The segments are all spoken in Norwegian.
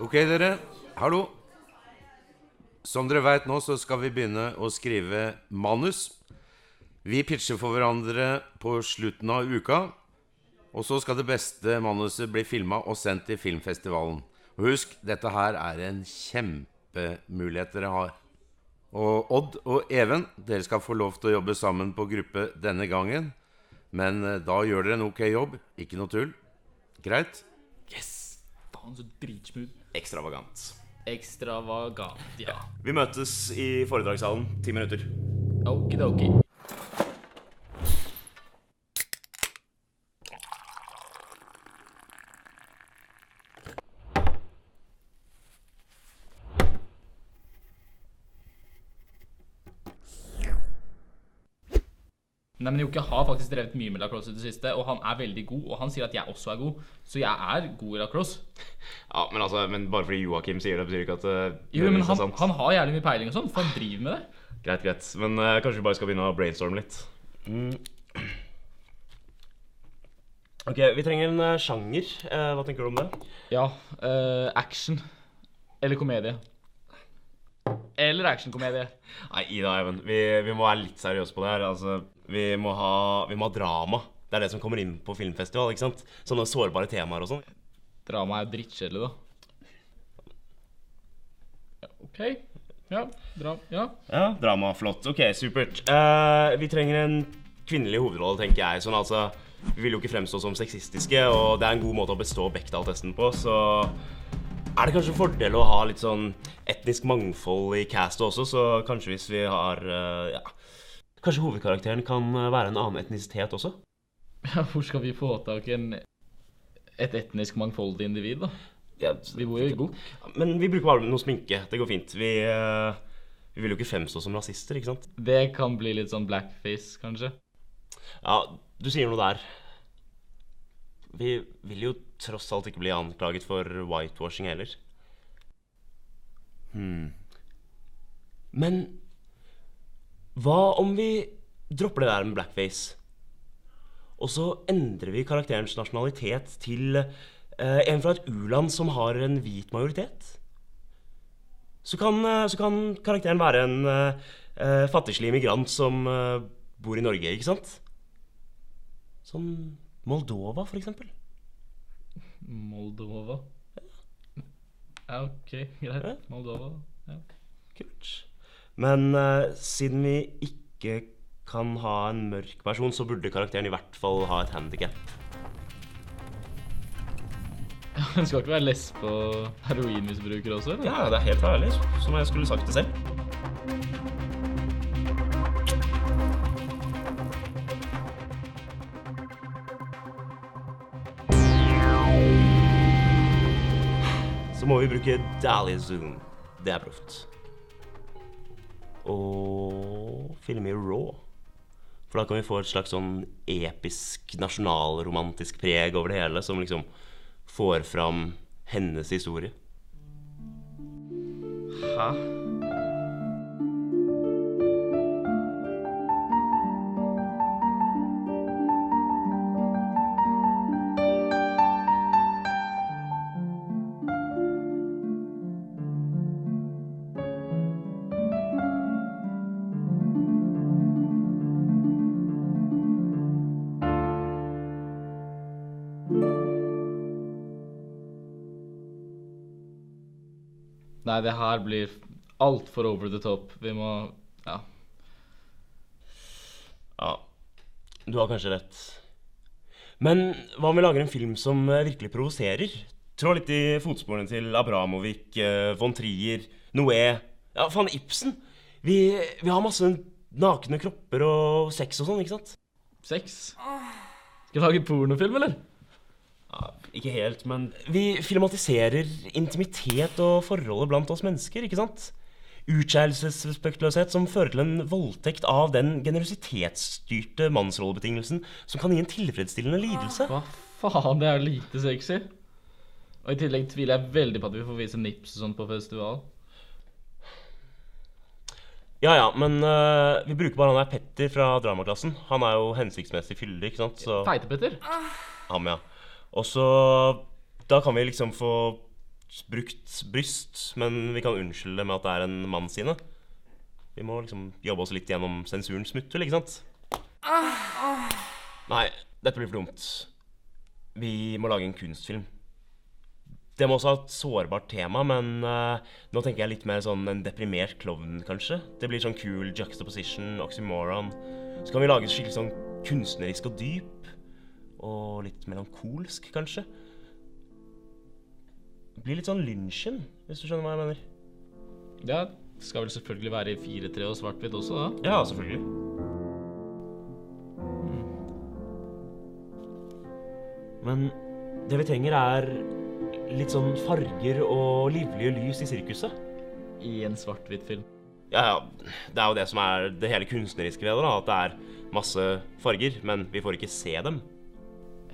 Ok dere, hallo. Som dere vet nå så skal vi begynne å skrive manus. Vi pitcher for hverandre på slutten av uka. Og så skal det beste manuset bli filmet og sendt til filmfestivalen. Og husk, dette her er en kjempemulighet dere har. Og Odd og Even, dere skal få lov til å jobbe sammen på gruppe denne gangen. Men da gjør dere en ok jobb, ikke noe tull. Greit? Yes! Faen, så dritsmooth. Ekstravagant. Ekstravagant, ja. Vi møtes i foredragssalen 10 minutter. Okidoki. Nei, men Jokke har faktisk drevet mye med lacrosse i det siste, og han er veldig god, og han sier at jeg også er god, så jeg er god i lacrosse. Ja, men bare fordi Joachim sier det, betyr ikke at det Jo, men er sant. han har jævlig mye peiling og sånn, for han driver med det. Greit. Men kanskje vi bare skal begynne å brainstorme litt. Ok, vi trenger en sjanger. Hva tenker du om det? Ja, action. Eller komedie. Eller actionkomedie. Nei, Ida, Even, vi må være litt seriøse på det her. Altså, vi må ha drama. Det er det som kommer inn på filmfestival, ikke sant? Sånne sårbare temaer og sånn. Drama er jo drittkjedelig, da. Ja, ok. Ja, ja. Ja, drama, flott. Ok, supert. Vi trenger en kvinnelig hovedrolle, tenker jeg. Sånn altså, vi vil jo ikke fremstå som sexistiske, og det er en god måte å bestå Bechdel-testen på, så er det kanskje en fordel å ha litt sånn etnisk mangfold i castet også, så kanskje hvis vi har, kanskje hovedkarakteren kan være en annen etnisitet også? Ja, hvor skal vi få tak i et etnisk mangfoldig individ, da? Ja, Vi bor jo i Gok. men vi bruker bare noe sminke, det går fint. Vi vil jo ikke fremstå som rasister, ikke sant? Det kan bli litt sånn blackface, kanskje. Ja, du sier noe der. Vi vil jo tross alt ikke bli anklaget for whitewashing heller. Men hva om vi dropper det der med blackface? Og så endrer vi karakterens nasjonalitet til en fra et u-land som har en hvit majoritet? Så kan karakteren være en fattigslig immigrant som bor i Norge, ikke sant? Sånn Moldova, for eksempel. Moldova? Ja, ok, greit. Moldova, ja. Kult. Men siden vi ikke kan ha en mørk person, så burde karakteren i hvert fall ha et handicap. Ja, men skal ikke være lesb og heroinmisbruker også, eller? Ja, det er helt ærlig, som jeg skulle sagt det selv. Så må vi bruke Dali Zoom. Det er proft. Og filme i RAW. For da kan vi få et slags sånn episk, nasjonalromantisk preg over det hele, som liksom får fram hennes historie. Hæ? Nei, det her blir alt for over the top. Vi må, ja. Ja, du har kanskje rett. Men hva om vi lager en film som virkelig provoserer? Trå litt i fotsporene til Abramovic, von Trier, Noé. Ja, faen, Ibsen. Vi har masse nakne kropper og sex og sånn, ikke sant? Sex? Skal vi lage pornofilm, eller? Ja, ikke helt, men vi filmatiserer intimitet og forholdet blant oss mennesker, ikke sant? Utskeielsesrespektløshet som fører til en voldtekt av den generositetsstyrte mannsrollebetingelsen som kan gi en tilfredsstillende lidelse. Hva faen, det er jo lite sexy. Og i tillegg tviler jeg veldig på at vi får vise nips og sånt på festival. Ja, men vi bruker bare han der Petter fra dramaklassen. Han er jo hensiktsmessig fyldig, ikke sant? Så Feite Petter? ham, ja. Og så da kan vi liksom få brukt bryst, men vi kan unnskylde det med at det en mann sine. Vi må liksom jobbe oss litt gjennom sensurens smutthull, ikke sant? Nei, dette blir for dumt. Vi må lage en kunstfilm. Det må også ha et sårbart tema, men nå tenker jeg litt mer sånn en deprimert klovn, kanskje. Det blir sånn cool juxtaposition, oxymoron. Så kan vi lage et skikkelig sånn kunstnerisk og dyp, og litt melankolsk, kanskje. Det blir litt sånn Lynchen, hvis du skjønner hva jeg mener. Ja, det skal vel selvfølgelig være i 4-3 og svart-hvitt også, da. Ja, selvfølgelig. Men det vi trenger litt sånn farger og livlige lys i sirkuset. I en svart-hvitt film. Ja, det jo det som det hele kunstneriske ved det, da. At det masse farger, men vi får ikke se dem.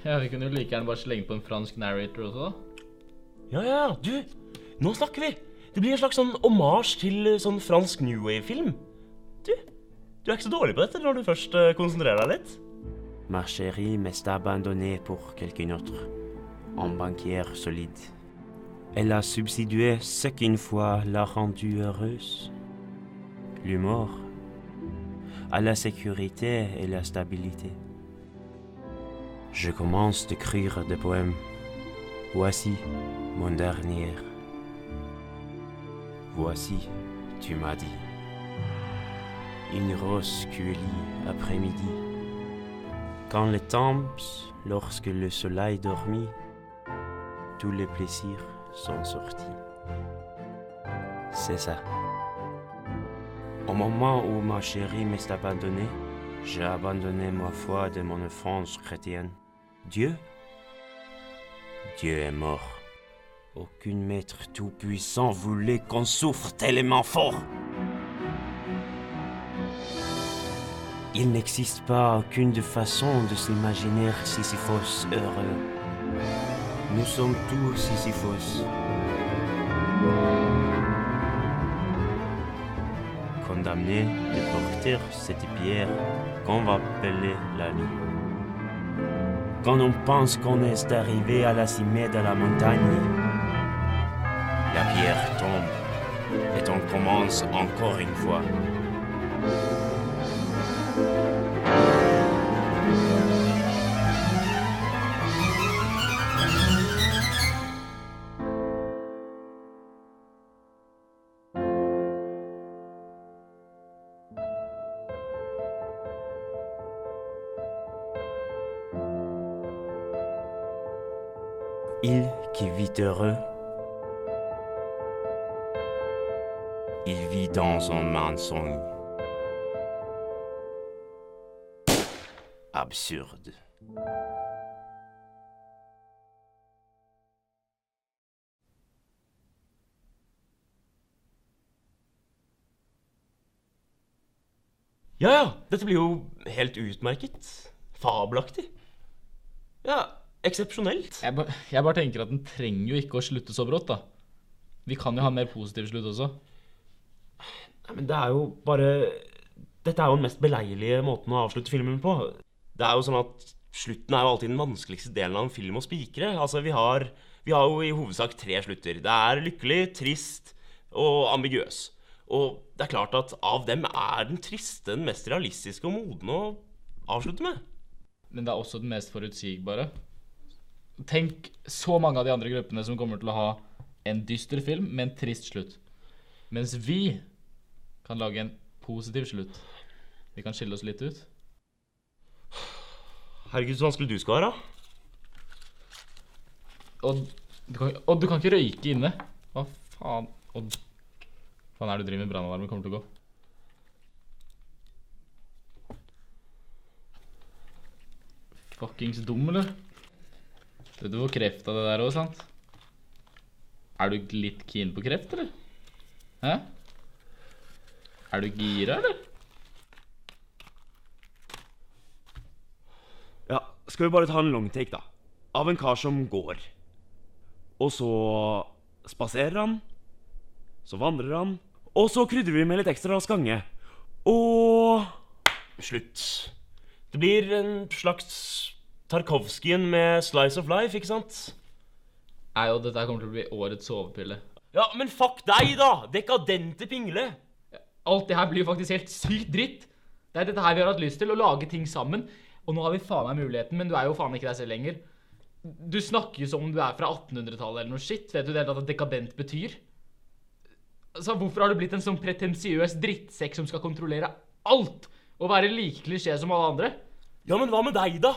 Ja, vi kunne jo like gjerne bare slenge på en fransk narrator også, da. Ja, du, nå snakker vi. Det blir en slags sånn hommage til sånn fransk New Wave-film. Du ikke så dårlig på dette når du først konsentrerer deg litt. Ma chérie m'est abandonnée pour quelqu'un d'autre, en banquière solide. Elle a substitué ce qu'une fois l'a rendue heureuse. L'humour, à la sécurité et la stabilité. Je commence d'écrire des poèmes. Voici mon dernier. Voici, tu m'as dit. Une rose cueillie après-midi. Quand les tombe, lorsque le soleil dormit, tous les plaisirs sont sortis. C'est ça. Au moment où ma chérie m'est abandonnée, j'ai abandonné ma foi de mon enfance chrétienne. Dieu est mort. Aucun maître tout-puissant voulait qu'on souffre tellement fort. Il n'existe pas aucune façon de s'imaginer Sisyphos heureux. Nous sommes tous Sisyphos. Condamnés de porter cette pierre qu'on va appeler la vie. Quand on pense qu'on est arrivé à la sommet de la montagne, la pierre tombe et on commence encore une fois. Il qui vit heureux, il vit dans un mensonge. Absurde. Ja, dette blir jo helt utmerket. Fabelaktig. Ja, eksepsjonelt. Jeg bare tenker at den trenger jo ikke å slutte så brått, da. Vi kan jo ha en mer positiv slutt også. Nei, men det jo bare... Dette jo den mest beleilige måten å avslutte filmen på. Det jo sånn at slutten jo alltid den vanskeligste delen av en film å spikre. Altså, vi har jo i hovedsak 3 slutter. Det lykkelig, trist og ambiguøs. Og det klart at av dem den triste den mest realistiske og modne å avslutte med. Men det også den mest forutsigbare. Tenk så mange av de andre gruppene som kommer til å ha en dyster film med en trist slutt. Mens vi kan lage en positiv slutt. Vi kan skille oss litt ut. Herregud, så vanskelig du skal være. Og du kan ikke røyke inne. Hva faen? Hva faen du driver med brannalarmen kommer til å gå? Fuckings dum, eller? Du får kreft av det der også, sant? Du litt keen på kreft, eller? Hæ? Du gira, eller? Ja, skal vi bare ta en long take da? Av en kar som går. Og så spaserer han. Så vandrer han. Og så krydrer vi med litt ekstra skange. Og... slutt. Det blir en slags Tarkovskien med Slice of Life, ikke sant? Nei, Odd, dette her kommer til å bli årets sovepille. Ja, men fuck deg da! Dekadente pingle! Alt det her blir jo faktisk helt sykt dritt. Det er dette her vi har hatt lyst til, å lage ting sammen. Og nå har vi faen meg muligheten, men du er jo faen ikke deg selv lenger. Du snakker jo som om du er fra 1800-tallet eller noe shit. Vet du det at dekadent betyr? Altså, hvorfor har du blitt en sånn pretensiøs drittsekk som skal kontrollere alt? Og være like klisjé som alle andre? Ja, men hva med deg da?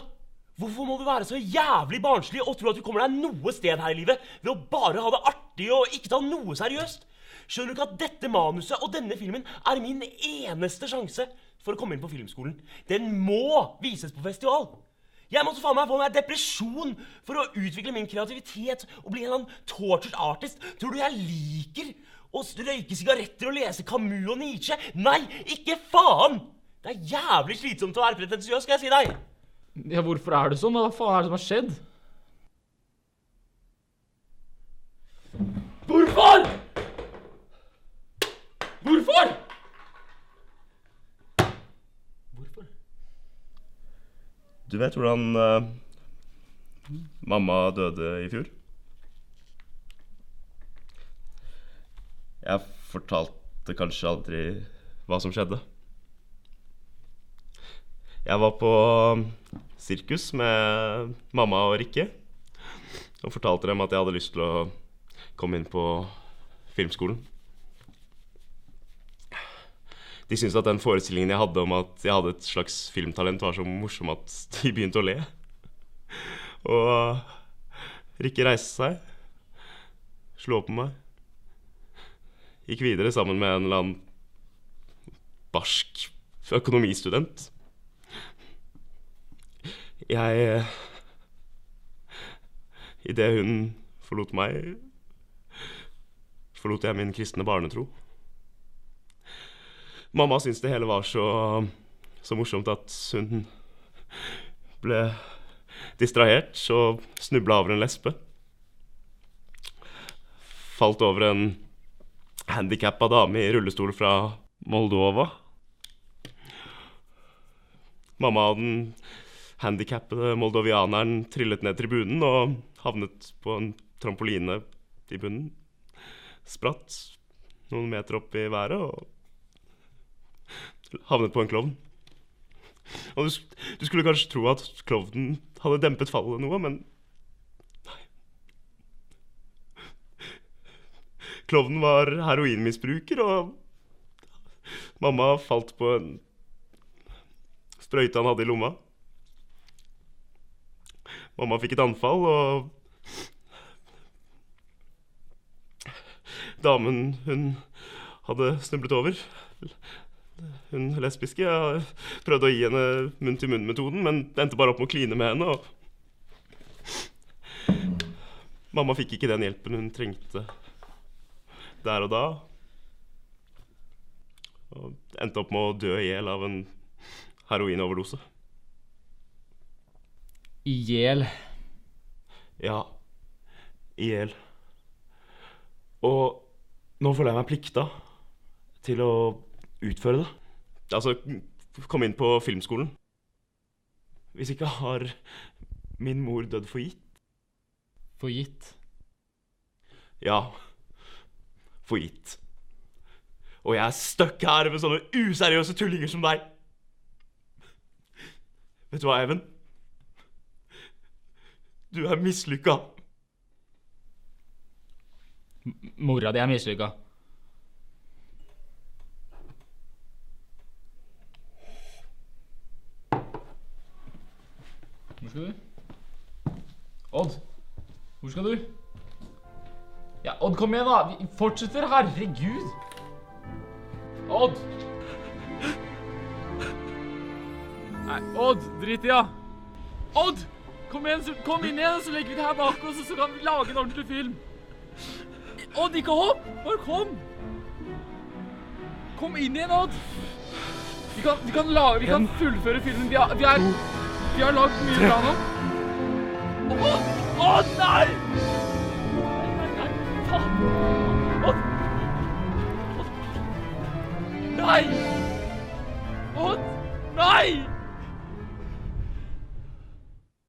Hvorfor må du være så jævlig barnslig og tro at du kommer deg noe sted her i livet ved å bare ha det artig og ikke ta noe seriøst? Skjønner du ikke at dette manuset og denne filmen er min eneste sjanse for å komme inn på filmskolen? Den må vises på festival. Jeg måtte faen meg få meg depresjon for å utvikle min kreativitet og bli en eller annen tortured artist. Tror du jeg liker å røyke sigaretter og lese Camus og Nietzsche? Nei, ikke faen! Det er jævlig slitsomt å være pretensiøs, skal jeg si deg. Ja, hvorfor er det sånn? Hva faen er det som har skjedd? Hvorfor? Hvorfor? Hvorfor? Du vet hvordan mamma døde i fjor? Jeg fortalte kanskje aldri hva som skjedde. Jeg var på sirkus med mamma og Rikke og fortalte dem at jeg hadde lyst til å komme inn på filmskolen. De syntes at den forestillingen jeg hadde om at jeg hadde et slags filmtalent var så morsom at de begynte å le. Og Rikke reiste seg, slo opp på meg, gikk videre sammen med en eller annen barsk økonomistudent. I det hun forlot meg, forlot jeg min kristne barnetro. Mamma syntes det hele var så morsomt at hun ble distrahert og snublet over en lesbe. Falt over en handicappet dame i rullestol fra Moldova. Mamma og den handicappede moldovianeren trillet ned tribunen og havnet på en trampoline i bunnen. Spratt noen meter opp i været og havnet på en klovn. Og du skulle kanskje tro at klovnen hadde dempet fallet noe, men nei. Klovnen var heroinmisbruker, og mamma falt på en sprøyte han hadde i lomma. Mamma fikk et anfall, og damen hun hadde snublet over, hun lesbiske, jeg prøvde å gi henne munn-til-munn-metoden, men det endte bare opp med å kline med henne, og mamma fikk ikke den hjelpen hun trengte der og da, og endte opp med å dø ihjel av en heroinoverdose. Ihjel? Ja, ihjel. Og nå føler jeg meg plikta til å utføre det. Altså, komme inn på filmskolen. Hvis ikke har min mor dødd for gitt. For gitt? Ja, for gitt. Og jeg er stuck her med sånne useriøse tullinger som deg. Vet du hva, Even? Du er mislykka. Mora di er mislykka. Hvor skal du? Odd, hvor skal du? Ja, Odd, kom igjen da. Vi fortsetter, herregud. Odd. Nei, Odd, drit i, ja. Odd, kom igjen, kom inn igjen, så legger vi det her bak oss, og så kan vi lage en ordentlig film. Odd, ikke hopp, bare kom. Kom inn igjen, Odd. Vi kan fullføre filmen. Vi har lagd mye bra nå. Odd, nei! Nei, faen. Odd. Nei! Odd, nei!